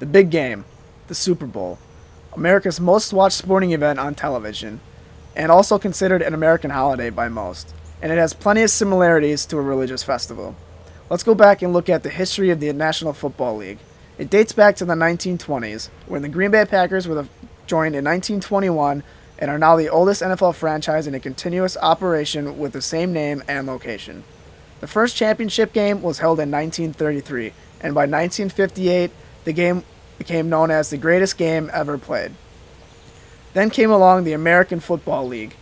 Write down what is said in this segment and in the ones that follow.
The big game, the Super Bowl, America's most watched sporting event on television, and also considered an American holiday by most, and it has plenty of similarities to a religious festival. Let's go back and look at the history of the National Football League. It dates back to the 1920s, when the Green Bay Packers were joined in 1921 and are now the oldest NFL franchise in a continuous operation with the same name and location. The first championship game was held in 1933, and by 1958, the game became known as the greatest game ever played. Then came along the American Football League,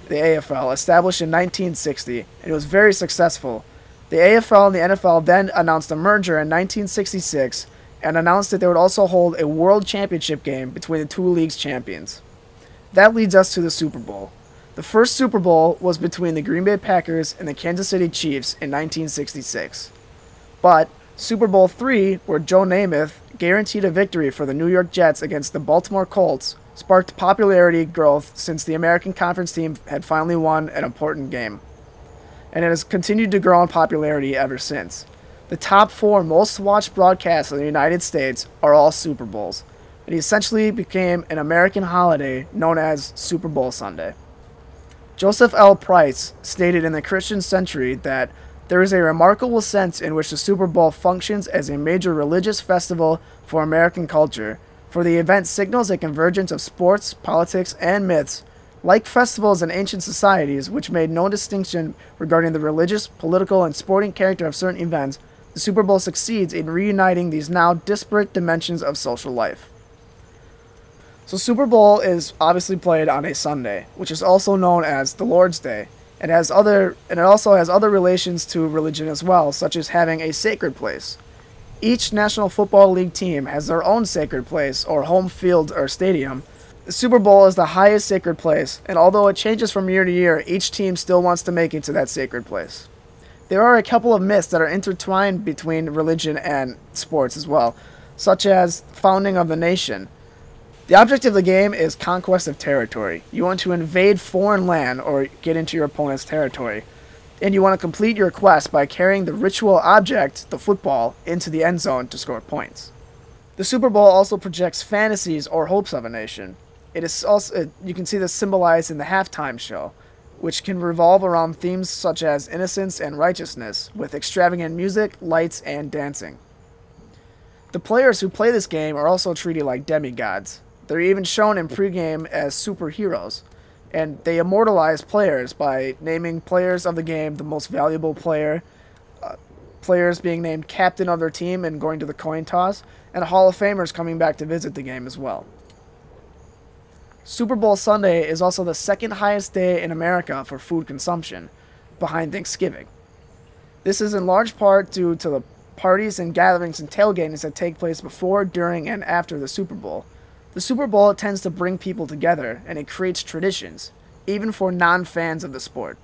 the AFL, established in 1960, and it was very successful. The AFL and the NFL then announced a merger in 1966 and announced that they would also hold a world championship game between the two leagues' champions. That leads us to the Super Bowl. The first Super Bowl was between the Green Bay Packers and the Kansas City Chiefs in 1966. But Super Bowl III, where Joe Namath guaranteed a victory for the New York Jets against the Baltimore Colts, sparked popularity growth since the American Conference team had finally won an important game. And it has continued to grow in popularity ever since. The top 4 most watched broadcasts in the United States are all Super Bowls. It essentially became an American holiday known as Super Bowl Sunday. Joseph L. Price stated in the Christian Century that there is a remarkable sense in which the Super Bowl functions as a major religious festival for American culture, for the event signals a convergence of sports, politics, and myths, like festivals in ancient societies which made no distinction regarding the religious, political, and sporting character of certain events. The Super Bowl succeeds in reuniting these now disparate dimensions of social life. So Super Bowl is obviously played on a Sunday, which is also known as the Lord's Day. It also has other relations to religion as well, such as having a sacred place. Each National Football League team has their own sacred place, or home field or stadium. The Super Bowl is the highest sacred place, and although it changes from year to year, each team still wants to make it to that sacred place. There are a couple of myths that are intertwined between religion and sports as well, such as founding of the nation. The object of the game is conquest of territory. You want to invade foreign land or get into your opponent's territory. And you want to complete your quest by carrying the ritual object, the football, into the end zone to score points. The Super Bowl also projects fantasies or hopes of a nation. You can see this symbolized in the halftime show, which can revolve around themes such as innocence and righteousness, with extravagant music, lights, and dancing. The players who play this game are also treated like demigods. They're even shown in pregame as superheroes, and they immortalize players by naming players of the game the most valuable player, players being named captain of their team and going to the coin toss, and Hall of Famers coming back to visit the game as well. Super Bowl Sunday is also the second highest day in America for food consumption, behind Thanksgiving. This is in large part due to the parties and gatherings and tailgatings that take place before, during, and after the Super Bowl. The Super Bowl tends to bring people together, and it creates traditions, even for non-fans of the sport.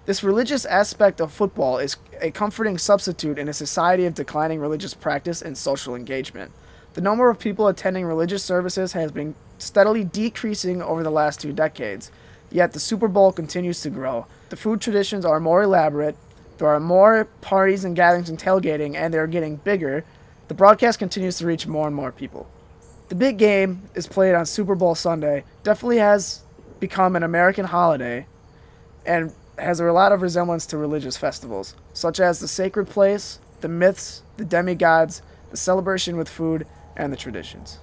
This religious aspect of football is a comforting substitute in a society of declining religious practice and social engagement. The number of people attending religious services has been steadily decreasing over the last 2 decades, yet the Super Bowl continues to grow. The food traditions are more elaborate, there are more parties and gatherings and tailgating, and they're getting bigger. The broadcast continues to reach more and more people. The big game is played on Super Bowl Sunday, definitely has become an American holiday, and has a lot of resemblance to religious festivals, such as the sacred place, the myths, the demigods, the celebration with food, and the traditions.